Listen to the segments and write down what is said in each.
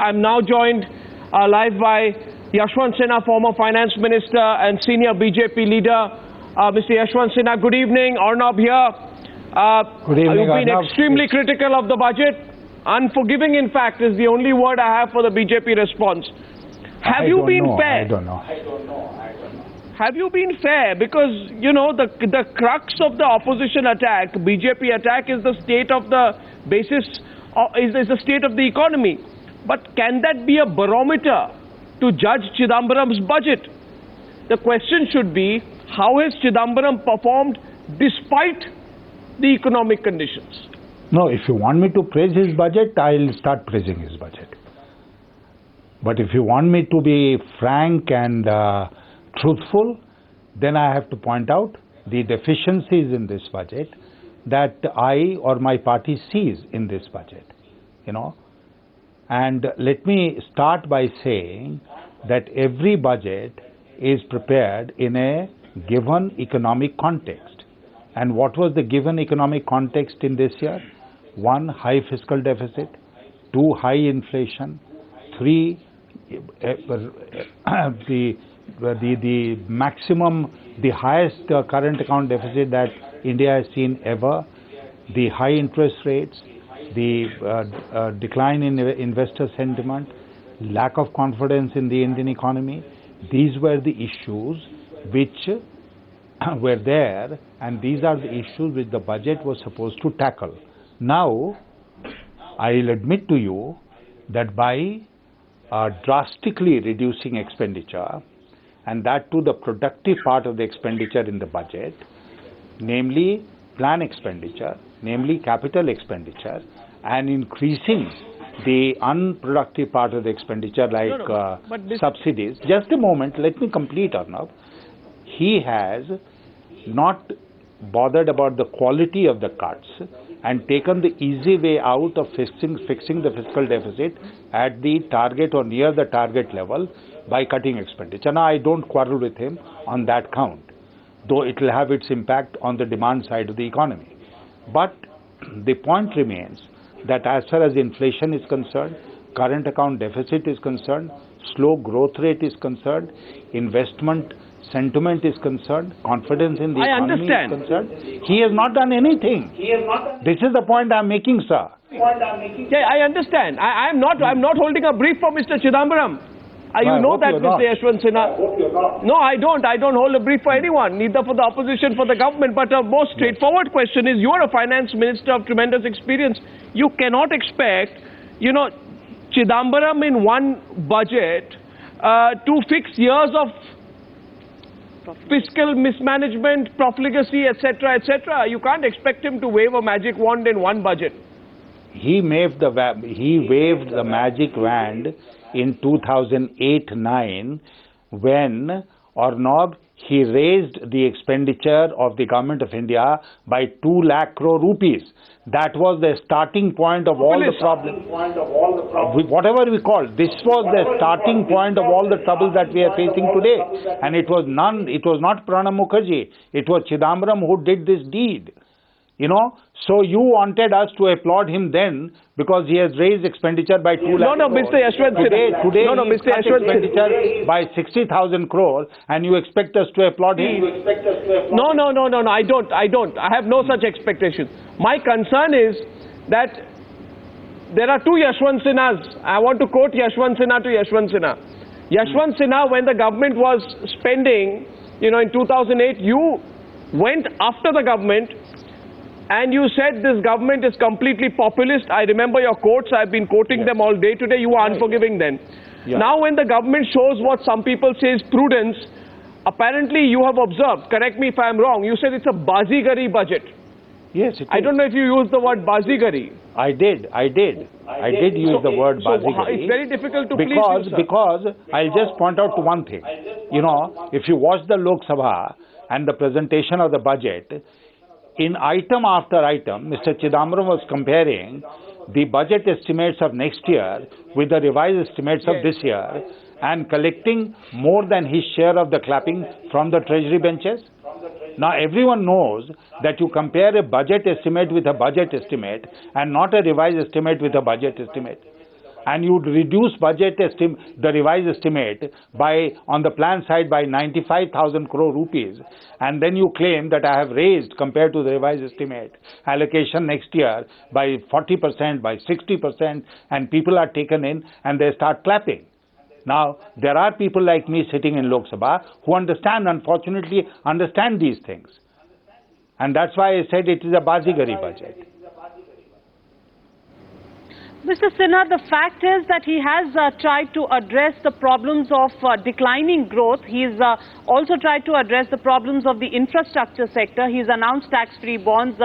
I'm now joined live by Yashwant Sinha, former finance minister and senior BJP leader. Mr. Yashwant Sinha, good evening. Arnab here. Good evening, You've been Arnab. extremely critical of the budget. Unforgiving, in fact, is the only word I have for the BJP response. Have you been fair? I don't know. Have you been fair? Because, you know, the crux of the opposition attack, BJP attack, is the state of the basis, is the state of the economy. But can that be a barometer to judge Chidambaram's budget? The question should be, how has Chidambaram performed despite the economic conditions? No, if you want me to praise his budget, I'll start praising his budget. But if you want me to be frank and truthful, then I have to point out the deficiencies in this budget that I or my party sees in this budget, you know. And let me start by saying that every budget is prepared in a given economic context. And what was the given economic context in this year? 1, high fiscal deficit. 2, high inflation. 3, the maximum, the highest current account deficit that India has seen ever. The high interest rates. The decline in investor sentiment, lack of confidence in the Indian economy. These were the issues which were there, and these are the issues which the budget was supposed to tackle. Now, I'll admit to you that by drastically reducing expenditure, and that to the productive part of the expenditure in the budget, namely plan expenditure, namely capital expenditure, and increasing the unproductive part of the expenditure like subsidies. Just a moment, let me complete, Arnab. He has not bothered about the quality of the cuts and taken the easy way out of fixing the fiscal deficit at the target or near the target level by cutting expenditure. Now, I don't quarrel with him on that count, though it will have its impact on the demand side of the economy. But the point remains that as far as inflation is concerned, current account deficit is concerned, slow growth rate is concerned, investment sentiment is concerned, confidence in the economy is concerned, he has not done anything. This is the point I'm making, sir. Yeah, I understand. I'm not holding a brief for Mr. Chidambaram. You know that, Mr. Yashwant Sinha. No, I don't. I don't hold a brief for anyone, neither for the opposition, for the government. But a more straightforward question is, you're a finance minister of tremendous experience. You cannot expect, you know, Chidambaram in one budget to fix years of fiscal mismanagement, profligacy, etc., etc. You can't expect him to wave a magic wand in one budget. He waved the magic wand in 2008-9 when, Arnab, he raised the expenditure of the government of India by 2 lakh crore rupees. That was the starting point of all the problems. Whatever we call, this was the starting point of all the troubles that we are facing today. And it was not Pranab Mukherjee. It was Chidambaram who did this deed. You know, so you wanted us to applaud him then because he has raised expenditure by 2 lakh crore. No, Mr. Yashwant Sinha. Today Mr. Yashwant expenditure by 60,000 crore and you expect us to applaud him? No, I don't. I have no such expectations. My concern is that there are two Yashwant Sinhas. I want to quote Yashwant Sinha to Yashwant Sinha. Yashwant Sinha, when the government was spending, you know, in 2008, you went after the government and you said this government is completely populist. I remember your quotes. I've been quoting them all day today. You were unforgiving then. Now when the government shows what some people say is prudence, apparently you have observed, correct me if I'm wrong, you said it's a Bazigari budget. Yes, it is. I don't know if you used the word Bazigari. I did use the word Bazigari. It's very difficult to please you, sir. Because I'll just point out to one thing. You know, if you watch the Lok Sabha and the presentation of the budget, in item after item, Mr. Chidambaram was comparing the budget estimates of next year with the revised estimates of this year and collecting more than his share of the clapping from the treasury benches. Now everyone knows that you compare a budget estimate with a budget estimate and not a revised estimate with a budget estimate. and you'd reduce the revised estimate by, on the plan side, by 95,000 crore rupees, and then you claim that I have raised, compared to the revised estimate, allocation next year by 40%, by 60%, and people are taken in and they start clapping. Now, there are people like me sitting in Lok Sabha who unfortunately understand these things. And that's why I said it is a Bazigari budget. Mr. Sinha, the fact is that he has tried to address the problems of declining growth. He's also tried to address the problems of the infrastructure sector. He's announced tax-free bonds.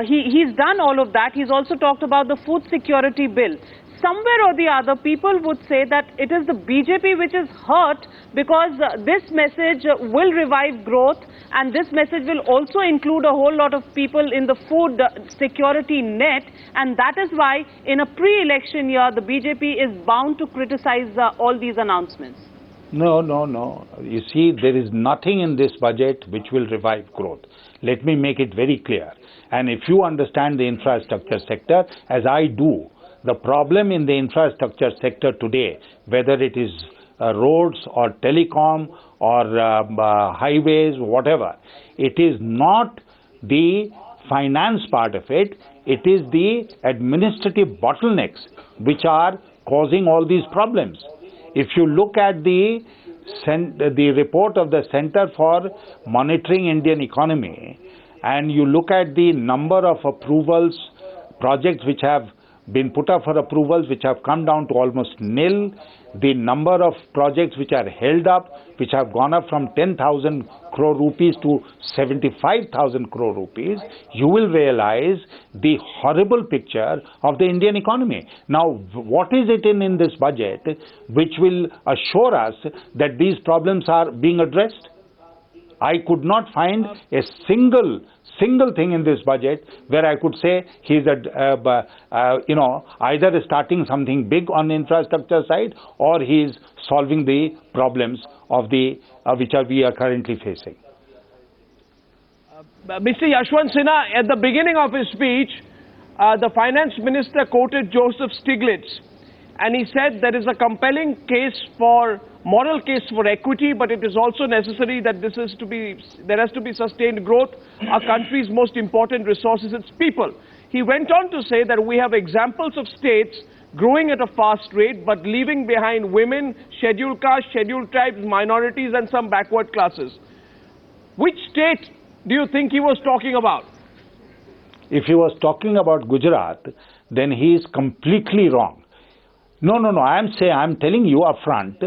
He's done all of that. He's also talked about the food security bill. Somewhere or the other, people would say that it is the BJP which is hurt because this message will revive growth, and this message will also include a whole lot of people in the food security net, and that is why in a pre-election year the BJP is bound to criticize all these announcements. No, no, no. You see, there is nothing in this budget which will revive growth. Let me make it very clear. And if you understand the infrastructure sector, as I do, the problem in the infrastructure sector today, whether it is roads or telecom or highways, whatever, it is not the finance part of it, it is the administrative bottlenecks which are causing all these problems. If you look at the report of the Center for Monitoring Indian Economy, and you look at the number of approvals, projects which have been put up for approvals, which have come down to almost nil, the number of projects which are held up, which have gone up from 10,000 crore rupees to 75,000 crore rupees, you will realize the horrible picture of the Indian economy. Now, what is it in this budget which will assure us that these problems are being addressed? I could not find a single thing in this budget where I could say he's either starting something big on the infrastructure side or he's solving the problems of which we are currently facing. Mr. Yashwant Sinha, at the beginning of his speech, the finance minister quoted Joseph Stiglitz, and he said there is a compelling moral case for equity, but it is also necessary that there has to be sustained growth. Our country's most important resource is its people. He went on to say that we have examples of states growing at a fast rate, but leaving behind women, scheduled castes, scheduled tribes, minorities, and some backward classes. Which state do you think he was talking about? If he was talking about Gujarat, then he is completely wrong. No, I'm telling you up front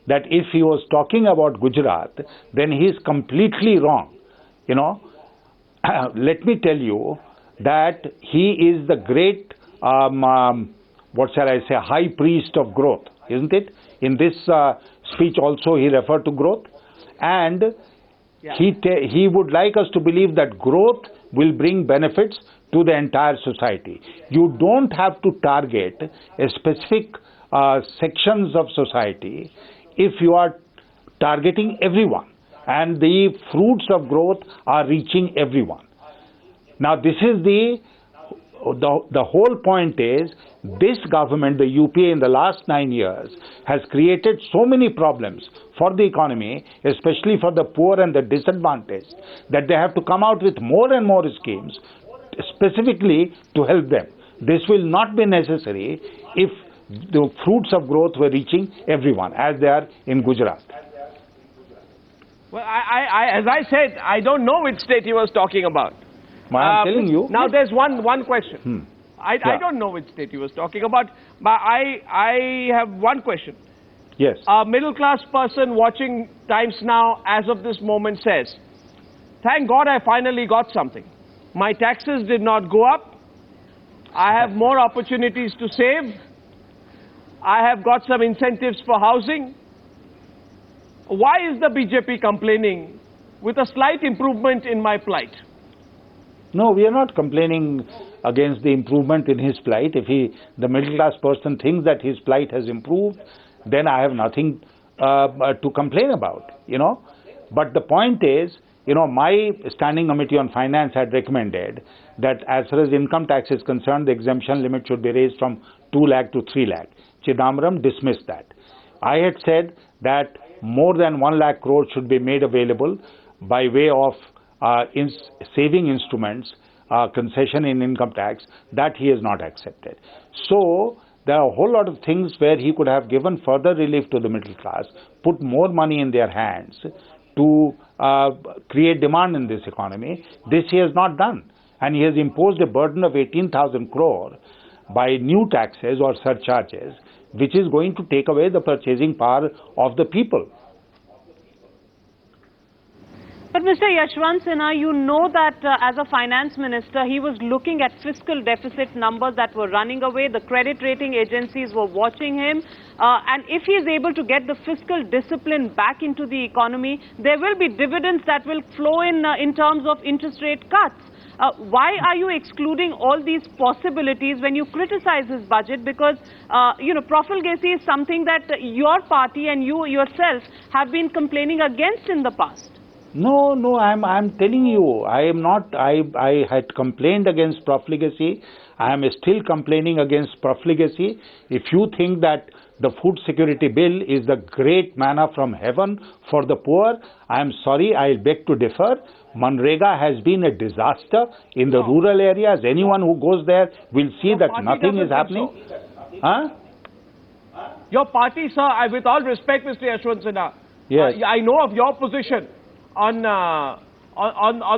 that if he was talking about Gujarat, then he is completely wrong. You know, let me tell you that he is the great, high priest of growth, isn't it? In this speech also he referred to growth, and he would like us to believe that growth will bring benefits to the entire society. You don't have to target a specific sections of society if you are targeting everyone, and the fruits of growth are reaching everyone. Now this is the whole point is, this government, the UPA, in the last 9 years has created so many problems for the economy, especially for the poor and the disadvantaged, that they have to come out with more and more schemes specifically to help them. This will not be necessary if the fruits of growth were reaching everyone, as they are in Gujarat. Well, as I said, I don't know which state he was talking about. I'm telling you. Now there's one question. I don't know which state he was talking about, but I have one question. Yes. A middle-class person watching Times Now as of this moment says, thank God I finally got something. My taxes did not go up. I have more opportunities to save. I have got some incentives for housing. Why is the BJP complaining with a slight improvement in my plight? No, we are not complaining against the improvement in his plight. If the middle class person thinks that his plight has improved, then I have nothing to complain about, you know. But the point is, you know, my Standing Committee on Finance had recommended that as far as income tax is concerned, the exemption limit should be raised from 2 lakh to 3 lakh. Chidambaram dismissed that. I had said that more than 1 lakh crore should be made available by way of saving instruments, concession in income tax. That he has not accepted. So there are a whole lot of things where he could have given further relief to the middle class, put more money in their hands to create demand in this economy. This he has not done. And he has imposed a burden of 18,000 crore by new taxes or surcharges, which is going to take away the purchasing power of the people. But Mr. Yashwant Sinha, you know that as a finance minister, he was looking at fiscal deficit numbers that were running away. The credit rating agencies were watching him. And if he is able to get the fiscal discipline back into the economy, there will be dividends that will flow in terms of interest rate cuts. Why are you excluding all these possibilities when you criticize his budget? Because, profligacy is something that your party and you yourself have been complaining against in the past. No, I'm telling you, I am not. I had complained against profligacy. I am still complaining against profligacy. If you think that the food security bill is the great manna from heaven for the poor, I am sorry, I beg to differ. Manrega has been a disaster in the rural areas. Anyone who goes there will see that nothing is happening. So. Huh? Your party, sir, with all respect, Mr. Yashwant Sinha, yes. I know of your position on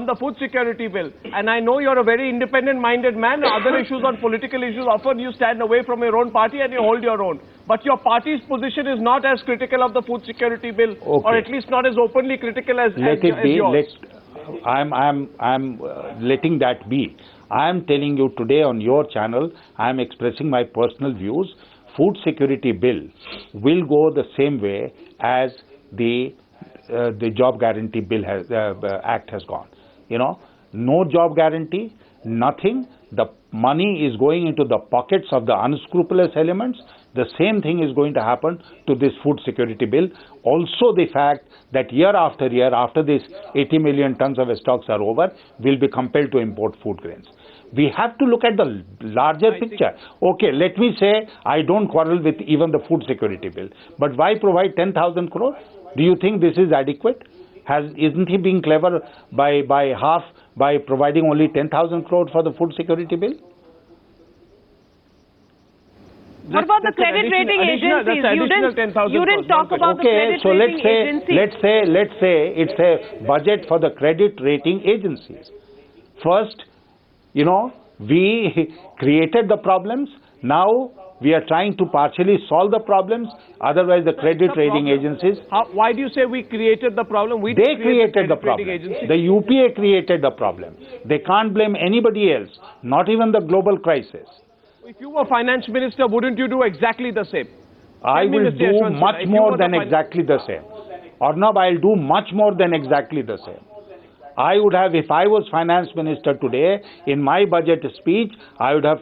the food security bill, and I know you're a very independent-minded man. Other issues, on political issues, often you stand away from your own party and you hold your own. But your party's position is not as critical of the food security bill, okay, or at least not as openly critical as yours. I'm letting that be. I am telling you today on your channel, I am expressing my personal views. Food security bill will go the same way as the job guarantee bill act has gone. No job guarantee, nothing. The money is going into the pockets of the unscrupulous elements. The same thing is going to happen to this food security bill. Also the fact that year after year, after this 80 million tons of stocks are over, we'll be compelled to import food grains. We have to look at the larger picture. Okay, let me say I don't quarrel with even the food security bill. But why provide 10,000 crore? Do you think this is adequate? Isn't he being clever by providing only 10,000 crore for the food security bill? What about the credit rating agencies? You didn't talk about the credit rating agencies. Let's say it's a budget for the credit rating agencies. First, we created the problems. Now we are trying to partially solve the problems. Otherwise, the credit rating agencies. Why do you say we created the problem? They created the problem. The UPA created the problem. They can't blame anybody else, not even the global crisis. If you were finance minister, wouldn't you do exactly the same? I will do much more than exactly the same. Arnab, I'll do much more than exactly the same. I would have, if I was finance minister today, in my budget speech, I would have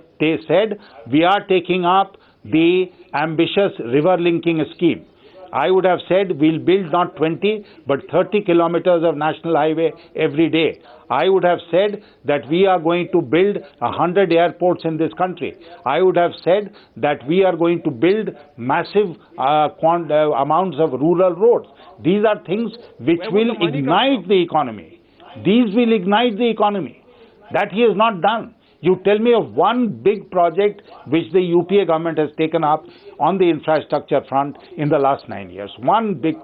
said, we are taking up the ambitious river linking scheme. I would have said, we'll build not 20, but 30 kilometers of national highway every day. I would have said that we are going to build 100 airports in this country. I would have said that we are going to build massive amounts of rural roads. These are things which will ignite the economy. These will ignite the economy. That he has not done. You tell me of one big project which the UPA government has taken up on the infrastructure front in the last 9 years. One big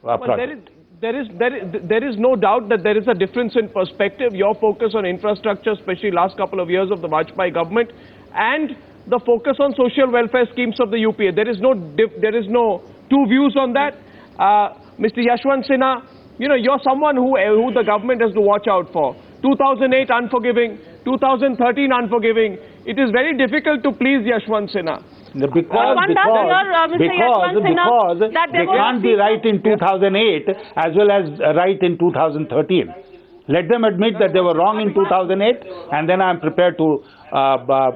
project. There is no doubt that there is a difference in perspective. Your focus on infrastructure, especially last couple of years of the Vajpayee government, and the focus on social welfare schemes of the UPA. There is no two views on that. Mr. Yashwant Sinha, you're someone who the government has to watch out for. 2008 unforgiving, 2013 unforgiving. It is very difficult to please Yashwant Sinha. Because they can't be right in 2008 as well as right in 2013. Let them admit that they were wrong in 2008, and then I'm prepared to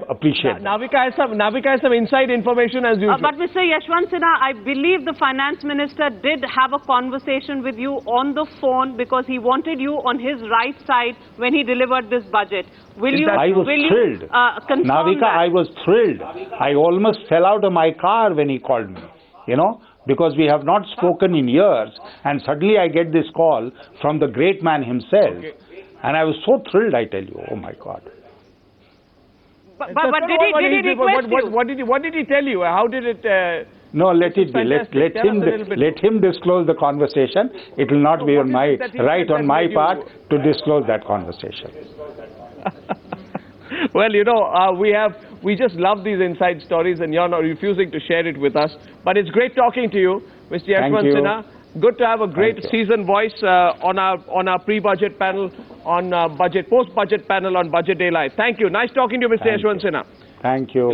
appreciate them. Navika has some inside information as usual. But Mr. Yashwant Sinha, I believe the finance minister did have a conversation with you on the phone because he wanted you on his right side when he delivered this budget. I was thrilled. Navika, that? I was thrilled. I almost fell out of my car when he called me, you know, because we have not spoken in years, and suddenly I get this call from the great man himself. Okay. And I was so thrilled, I tell you. Oh my God. But did he request you? What did he tell you? How did it... No, let it be. Let him disclose the conversation. It will not be on my part to disclose that conversation. Well, you know, we just love these inside stories, and you're not refusing to share it with us. But it's great talking to you, Mr. Yashwant Sinha. Good to have a great seasoned voice on our pre-budget panel, on post-budget panel on Budget Day Live. Thank you. Nice talking to you, Mr. Yashwant Sinha. Thank you.